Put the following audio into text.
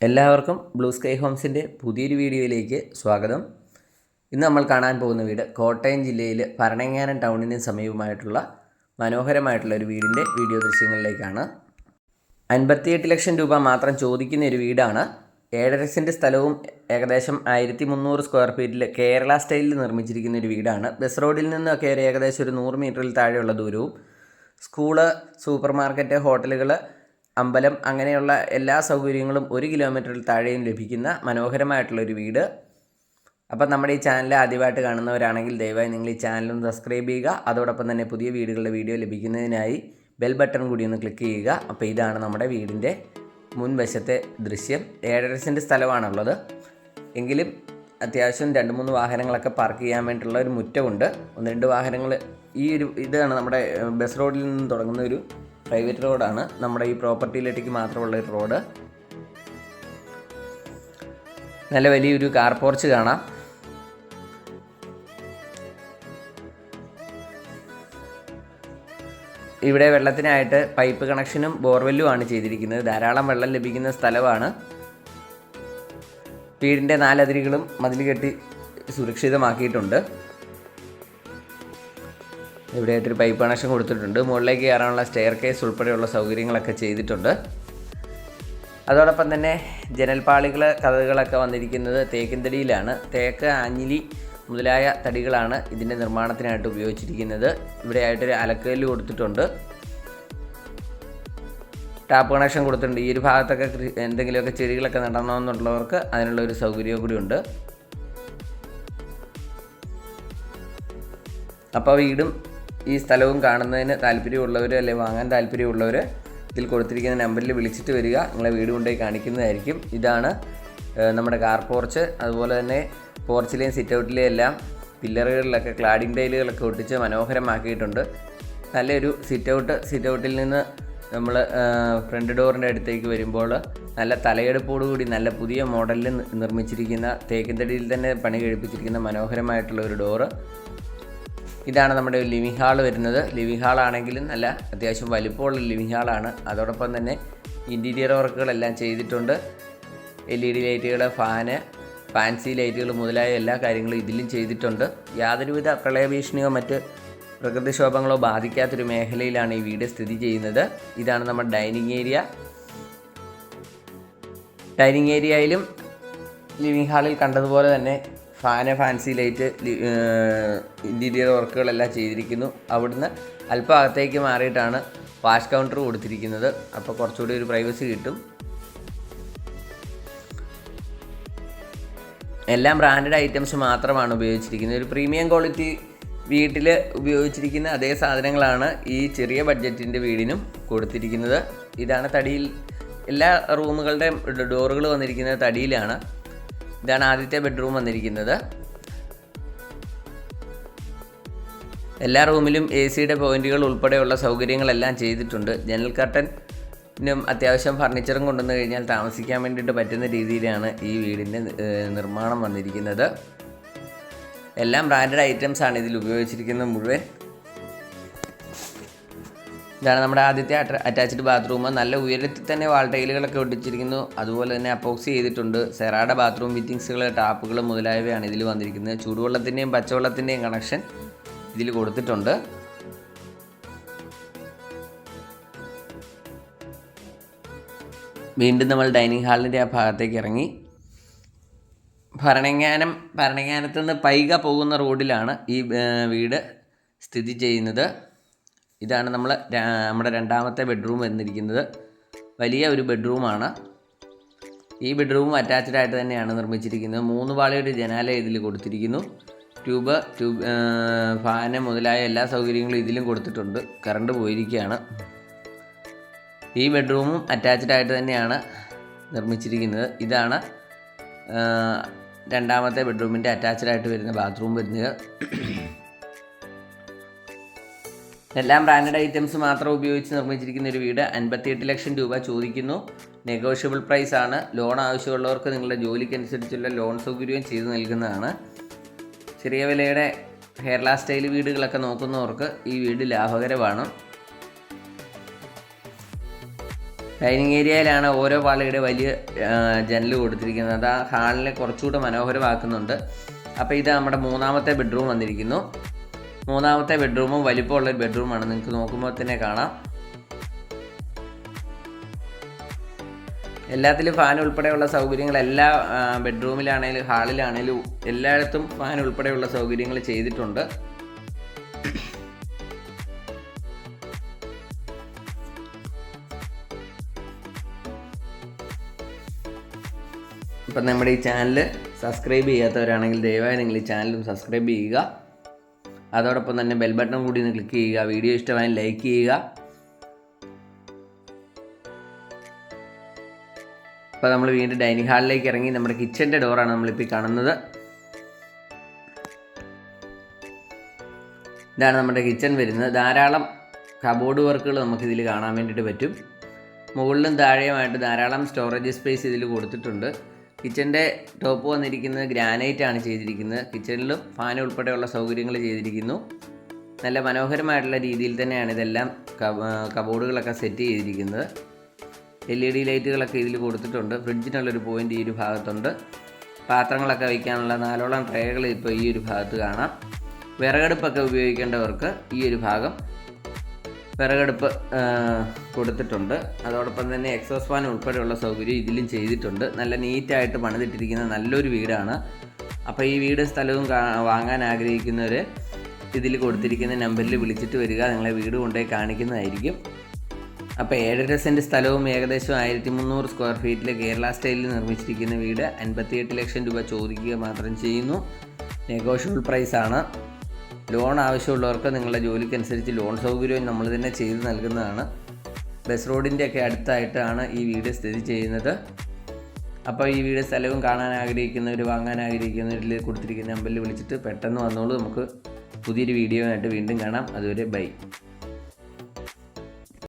എല്ലാവർക്കും blue sky ഹോംസിൻ്റെ പുതിയൊരു വീഡിയോയിലേക്ക് സ്വാഗതം. ഇന്ന് നമ്മൾ കാണാൻ പോകുന്ന വീട് കോട്ടയം ജില്ലയിൽ ഭരണങ്ങാനം ടൗണിന് സമീപമായിട്ടുള്ള മനോഹരമായിട്ടുള്ള ഒരു വീടിൻ്റെ വീഡിയോ ദൃശ്യങ്ങളിലേക്കാണ്. 58 ലക്ഷം രൂപ മാത്രം ചോദിക്കുന്ന ഒരു വീടാണ്. 7.5 സെൻറ്റ് സ്ഥലവും ഏകദേശം 1300 സ്ക്വയർ ഫീറ്റിൽ കേരള സ്റ്റൈലിൽ നിർമ്മിച്ചിരിക്കുന്ന ഒരു വീടാണ്. ബസ് റോഡിൽ നിന്നൊക്കെ ഒരു ഏകദേശം ഒരു 100 മീറ്ററിൽ താഴെയുള്ള ദൂരവും സ്കൂള്, സൂപ്പർ മാർക്കറ്റ്, ഹോട്ടലുകൾ, അമ്പലം അങ്ങനെയുള്ള എല്ലാ സൗകര്യങ്ങളും 1 കിലോമീറ്ററിൽ താഴെയും ലഭിക്കുന്ന മനോഹരമായിട്ടുള്ളൊരു വീട്. അപ്പം നമ്മുടെ ഈ ചാനൽ ആദ്യമായിട്ട് കാണുന്നവരാണെങ്കിൽ ദയവായി നിങ്ങൾ ഈ ചാനലൊന്ന് സബ്സ്ക്രൈബ് ചെയ്യുക. അതോടൊപ്പം തന്നെ പുതിയ വീടുകളുടെ വീഡിയോ ലഭിക്കുന്നതിനായി ബെൽ ബട്ടൺ കൂടി ഒന്ന് ക്ലിക്ക് ചെയ്യുക. അപ്പോൾ ഇതാണ് നമ്മുടെ വീടിൻ്റെ മുൻവശത്തെ ദൃശ്യം. 7.5 സെൻറ്റ് സ്ഥലമാണുള്ളത്. എങ്കിലും അത്യാവശ്യം 2-3 വാഹനങ്ങളൊക്കെ പാർക്ക് ചെയ്യാൻ വേണ്ടിയിട്ടുള്ള ഒരു മുറ്റമുണ്ട്. 1-2 വാഹനങ്ങൾ ഇതാണ് നമ്മുടെ ബസ് റോഡിൽ നിന്ന് തുടങ്ങുന്ന ഒരു പ്രൈവറ്റ് റോഡാണ്. നമ്മുടെ ഈ പ്രോപ്പർട്ടിയിലേക്ക് മാത്രമുള്ള ഒരു റോഡ്. നല്ല വലിയൊരു കാർ പോർച്ച് കാണാം. ഇവിടെ വെള്ളത്തിനായിട്ട് പൈപ്പ് കണക്ഷനും ബോർവെല്ലുമാണ് ചെയ്തിരിക്കുന്നത്. ധാരാളം വെള്ളം ലഭിക്കുന്ന സ്ഥലമാണ്. വീടിൻ്റെ 4 അതിരുകളും മതിൽ കെട്ടി സുരക്ഷിതമാക്കിയിട്ടുണ്ട്. ഇവിടെയായിട്ടൊരു പൈപ്പ് കണക്ഷൻ കൊടുത്തിട്ടുണ്ട്. മുകളിലേക്ക് കയറാനുള്ള സ്റ്റെയർ കേസ് ഉൾപ്പെടെയുള്ള സൗകര്യങ്ങളൊക്കെ ചെയ്തിട്ടുണ്ട്. അതോടൊപ്പം തന്നെ ജനൽപ്പാളികൾ, കതകുകളൊക്കെ വന്നിരിക്കുന്നത് തേക്കിൻ തടിയിലാണ്. തേക്ക്, ആഞ്ഞിലി മുതലായ തടികളാണ് ഇതിൻ്റെ നിർമ്മാണത്തിനായിട്ട് ഉപയോഗിച്ചിരിക്കുന്നത്. ഇവിടെയായിട്ടൊരു അലക്കല്ല് കൊടുത്തിട്ടുണ്ട്. ടാപ്പ് കണക്ഷൻ കൊടുത്തിട്ടുണ്ട്. ഈ ഒരു ഭാഗത്തൊക്കെ എന്തെങ്കിലുമൊക്കെ ചെടികളൊക്കെ നടണമെന്നുള്ളവർക്ക് അതിനുള്ള ഒരു സൗകര്യവും കൂടി ഉണ്ട്. അപ്പോൾ വീടും ഈ സ്ഥലവും കാണുന്നതിന് താല്പര്യമുള്ളവർ അല്ലെങ്കിൽ വാങ്ങാൻ താല്പര്യമുള്ളവർ ഇതിൽ കൊടുത്തിരിക്കുന്ന നമ്പറിൽ വിളിച്ചിട്ട് വരിക. നിങ്ങളെ വീട് കൊണ്ടുപോയി കാണിക്കുന്നതായിരിക്കും. ഇതാണ് നമ്മുടെ കാർ പോർച്ച്. അതുപോലെ തന്നെ പോർച്ചിലെയും സിറ്റൗട്ടിലെയും എല്ലാം പില്ലറുകളിലൊക്കെ ക്ലാഡിംഗ് ടൈലുകളൊക്കെ ഒട്ടിച്ച് മനോഹരമാക്കിയിട്ടുണ്ട്. നല്ലൊരു സിറ്റൗട്ടിൽ നിന്ന് നമ്മൾ ഫ്രണ്ട് ഡോറിൻ്റെ അടുത്തേക്ക് വരുമ്പോൾ നല്ല തലയെടുപ്പോടുകൂടി നല്ല പുതിയ മോഡലിൽ നിർമ്മിച്ചിരിക്കുന്ന തേക്കിൻ തടിയിൽ തന്നെ പണി കഴിപ്പിച്ചിരിക്കുന്ന മനോഹരമായിട്ടുള്ള ഒരു ഡോറ്. ഇതാണ് നമ്മുടെ ലിവിങ് ഹാൾ വരുന്നത്. ലിവിങ് ഹാളാണെങ്കിലും നല്ല അത്യാവശ്യം വലിപ്പമുള്ള ലിവിങ് ഹാളാണ്. അതോടൊപ്പം തന്നെ ഇൻറ്റീരിയർ വർക്കുകളെല്ലാം ചെയ്തിട്ടുണ്ട്. LED ലൈറ്റുകൾ, ഫാന്, ഫാൻസി ലൈറ്റുകൾ മുതലായ എല്ലാ കാര്യങ്ങളും ഇതിലും ചെയ്തിട്ടുണ്ട്. യാതൊരുവിധ പ്രളയഭീഷണിയോ മറ്റ് പ്രകൃതിക്ഷോഭങ്ങളോ ബാധിക്കാത്തൊരു മേഖലയിലാണ് ഈ വീട് സ്ഥിതി ചെയ്യുന്നത്. ഇതാണ് നമ്മുടെ ഡൈനിങ് ഏരിയ. ഡൈനിങ് ഏരിയയിലും ലിവിങ് ഹാളിൽ കണ്ടതുപോലെ തന്നെ ഫാന്, ഫാൻസി ലൈറ്റ്, ഇൻറ്റീരിയർ വർക്കുകളെല്ലാം ചെയ്തിരിക്കുന്നു. അവിടുന്ന് അല്പം അകത്തേക്ക് മാറിയിട്ടാണ് വാഷ് കൗണ്ടർ കൊടുത്തിരിക്കുന്നത്. അപ്പോൾ കുറച്ചുകൂടി ഒരു പ്രൈവസി കിട്ടും. എല്ലാം ബ്രാൻഡഡ് ഐറ്റംസ് മാത്രമാണ് ഉപയോഗിച്ചിരിക്കുന്നത്. ഒരു പ്രീമിയം ക്വാളിറ്റി വീട്ടിൽ ഉപയോഗിച്ചിരിക്കുന്ന അതേ സാധനങ്ങളാണ് ഈ ചെറിയ ബഡ്ജറ്റിൻ്റെ വീടിനും കൊടുത്തിരിക്കുന്നത്. ഇതാണ് തടിയിൽ എല്ലാ റൂമുകളുടെയും ഡോറുകൾ വന്നിരിക്കുന്നത് തടിയിലാണ്. ഇതാണ് ആദ്യത്തെ ബെഡ്റൂം വന്നിരിക്കുന്നത്. എല്ലാ റൂമിലും AC പോയിന്റുകൾ ഉൾപ്പെടെയുള്ള സൗകര്യങ്ങളെല്ലാം ചെയ്തിട്ടുണ്ട്. ജനൽ കർട്ടനും അത്യാവശ്യം ഫർണിച്ചറും കൊണ്ടുവന്നു കഴിഞ്ഞാൽ താമസിക്കാൻ വേണ്ടിയിട്ട് പറ്റുന്ന രീതിയിലാണ് ഈ വീടിൻ്റെ നിർമ്മാണം വന്നിരിക്കുന്നത്. എല്ലാം ബ്രാൻഡഡ് ഐറ്റംസാണ് ഇതിൽ ഉപയോഗിച്ചിരിക്കുന്നത് മുഴുവൻ. ഇതാണ് നമ്മുടെ ആദ്യത്തെ അറ്റാച്ച്ഡ് ബാത്റൂം. നല്ല ഉയരത്തിൽ തന്നെ വാൾ ടൈലുകളൊക്കെ ഒട്ടിച്ചിരിക്കുന്നു. അതുപോലെ തന്നെ അപ്പോക്സി ചെയ്തിട്ടുണ്ട്. സെറാഡ ബാത്റൂം ഫിറ്റിങ്സുകൾ, ടാപ്പുകൾ മുതലായവയാണ് ഇതിൽ വന്നിരിക്കുന്നത്. ചൂടുവെള്ളത്തിൻ്റെയും പച്ചവെള്ളത്തിൻ്റെയും കണക്ഷൻ ഇതിൽ കൊടുത്തിട്ടുണ്ട്. വീണ്ടും നമ്മൾ ഡൈനിങ് ഹാളിൻ്റെ ആ ഭാഗത്തേക്ക് ഇറങ്ങി. ഭരണങ്ങാനത്ത് നിന്ന് പൈക പോകുന്ന റോഡിലാണ് ഈ വീട് സ്ഥിതി ചെയ്യുന്നത്. ഇതാണ് നമ്മുടെ രണ്ടാമത്തെ ബെഡ്റൂം വന്നിരിക്കുന്നത്. വലിയ ഒരു ബെഡ്റൂമാണ്. ഈ ബെഡ്റൂമും അറ്റാച്ച്ഡ് ആയിട്ട് തന്നെയാണ് നിർമ്മിച്ചിരിക്കുന്നത്. 3 പാളിയുടെ ജനാല ഇതിൽ കൊടുത്തിരിക്കുന്നു. ട്യൂബ്, ഫാന് മുതലായ എല്ലാ സൗകര്യങ്ങളും ഇതിലും കൊടുത്തിട്ടുണ്ട്. കറണ്ട് പോയിരിക്കുകയാണ്. ഈ ബെഡ്റൂമും അറ്റാച്ച്ഡ് ആയിട്ട് തന്നെയാണ് നിർമ്മിച്ചിരിക്കുന്നത്. ഇതാണ് രണ്ടാമത്തെ ബെഡ്റൂമിൻ്റെ അറ്റാച്ച്ഡ് ആയിട്ട് വരുന്ന ബാത്റൂം വരുന്നത്. എല്ലാം ബ്രാൻഡഡ് ഐറ്റംസ് മാത്രം ഉപയോഗിച്ച് നിർമ്മിച്ചിരിക്കുന്ന ഒരു വീട്. 58 ലക്ഷം രൂപ ചോദിക്കുന്നു. നെഗോഷ്യബിൾ പ്രൈസ് ആണ്. ലോൺ ആവശ്യമുള്ളവർക്ക് നിങ്ങളുടെ ജോലിക്കനുസരിച്ചുള്ള ലോൺ സൗകര്യവും ചെയ്തു നൽകുന്നതാണ്. ചെറിയ വിലയുടെ കേരള സ്റ്റൈൽ വീടുകളൊക്കെ നോക്കുന്നവർക്ക് ഈ വീട് ലാഭകരമാണ്. ഡൈനിങ് ഏരിയയിലാണ് ഓരോ പാളിയുടെ വലിയ ജനൽ കൊടുത്തിരിക്കുന്നത്. അത് ആ ഹാളിനെ കുറച്ചുകൂടെ മനോഹരമാക്കുന്നുണ്ട്. അപ്പോൾ ഇത് നമ്മുടെ മൂന്നാമത്തെ ബെഡ്റൂം വന്നിരിക്കുന്നു. മൂന്നാമത്തെ ബെഡ്റൂമും വലിപ്പമുള്ളൊരു ബെഡ്റൂമാണ്. നിങ്ങൾക്ക് നോക്കുമ്പോൾ തന്നെ കാണാം. എല്ലാത്തിലും ഫാൻ ഉൾപ്പെടെയുള്ള സൗകര്യങ്ങൾ എല്ലാ ബെഡ്റൂമിലാണേലും ഹാളിലാണേലും എല്ലായിടത്തും ഫാൻ ഉൾപ്പെടെയുള്ള സൗകര്യങ്ങൾ ചെയ്തിട്ടുണ്ട്. ഇപ്പം നമ്മുടെ ഈ ചാനൽ സബ്സ്ക്രൈബ് ചെയ്യാത്തവരാണെങ്കിൽ ദയവായി നിങ്ങൾ ഈ ചാനലും സബ്സ്ക്രൈബ് ചെയ്യുക. അതോടൊപ്പം തന്നെ ബെൽ ബട്ടൺ കൂടി ഒന്ന് ക്ലിക്ക് ചെയ്യുക. വീഡിയോ ഇഷ്ടമായി ലൈക്ക് ചെയ്യുക. അപ്പോൾ നമ്മൾ വീണ്ടും ഡൈനിങ് ഹാളിലേക്ക് ഇറങ്ങി നമ്മുടെ കിച്ചൻ്റെ ഡോറാണ് നമ്മളിപ്പോൾ കാണുന്നത്. ഇതാണ് നമ്മുടെ കിച്ചൺ വരുന്നത്. ധാരാളം കബോർഡ് വർക്കുകൾ നമുക്കിതിൽ കാണാൻ വേണ്ടിയിട്ട് പറ്റും. മുകളിലും താഴെയുമായിട്ട് ധാരാളം സ്റ്റോറേജ് സ്പേസ് ഇതിൽ കൊടുത്തിട്ടുണ്ട്. കിച്ചൻ്റെ ടോപ്പ് വന്നിരിക്കുന്നത് ഗ്രാനൈറ്റ് ആണ് ചെയ്തിരിക്കുന്നത്. കിച്ചണിലും ഫാൻ ഉൾപ്പെടെയുള്ള സൗകര്യങ്ങൾ ചെയ്തിരിക്കുന്നു. നല്ല മനോഹരമായിട്ടുള്ള രീതിയിൽ തന്നെയാണ് ഇതെല്ലാം കബോർഡുകളൊക്കെ സെറ്റ് ചെയ്തിരിക്കുന്നത്. LED ലൈറ്റുകളൊക്കെ ഇതിൽ കൊടുത്തിട്ടുണ്ട്. ഫ്രിഡ്ജിനുള്ളൊരു പോയിൻ്റ് ഈ ഒരു ഭാഗത്തുണ്ട്. പാത്രങ്ങളൊക്കെ വയ്ക്കാനുള്ള 4ഓളം ട്രേകൾ ഇപ്പോൾ ഈ ഒരു ഭാഗത്ത് കാണാം. വിറകടുപ്പൊക്കെ ഉപയോഗിക്കേണ്ടവർക്ക് ഈ ഒരു ഭാഗം വിറകടുപ്പ് കൊടുത്തിട്ടുണ്ട്. അതോടൊപ്പം തന്നെ എക്സോസ് ഫാൻ ഉൾപ്പെടെയുള്ള സൗകര്യം ഇതിലും ചെയ്തിട്ടുണ്ട്. നല്ല നീറ്റായിട്ട് പണിതിട്ടിരിക്കുന്ന നല്ലൊരു വീടാണ്. അപ്പോൾ ഈ വീട് സ്ഥലവും വാങ്ങാൻ ആഗ്രഹിക്കുന്നവർ ഇതിൽ കൊടുത്തിരിക്കുന്ന നമ്പറിൽ വിളിച്ചിട്ട് വരിക. നിങ്ങളെ വീട് കൊണ്ടുപോയി കാണിക്കുന്നതായിരിക്കും. അപ്പോൾ 7.5 സെൻറ്റ് സ്ഥലവും ഏകദേശം 1300 സ്ക്വയർ ഫീറ്റിൽ കേരള സ്റ്റൈലിൽ നിർമ്മിച്ചിരിക്കുന്ന വീട് 58 ലക്ഷം രൂപ ചോദിക്കുക മാത്രം ചെയ്യുന്നു. നെഗോഷ്യബിൾ പ്രൈസാണ്. ലോൺ ആവശ്യമുള്ളവർക്ക് നിങ്ങളുടെ ജോലിക്കനുസരിച്ച് ലോൺ സൗകര്യവും നമ്മൾ തന്നെ ചെയ്ത് നൽകുന്നതാണ്. ബസ് റോഡിൻ്റെയൊക്കെ അടുത്തായിട്ടാണ് ഈ വീട് സ്ഥിതി ചെയ്യുന്നത്. അപ്പോൾ ഈ വീട് സ്ഥലവും കാണാൻ ആഗ്രഹിക്കുന്നവർ വാങ്ങാൻ ആഗ്രഹിക്കുന്നവരിൽ കൊടുത്തിരിക്കുന്ന നമ്പറിൽ വിളിച്ചിട്ട് പെട്ടെന്ന് വന്നോളൂ. നമുക്ക് പുതിയൊരു വീഡിയോ ആയിട്ട് വീണ്ടും കാണാം. അതുവരെ ബൈ.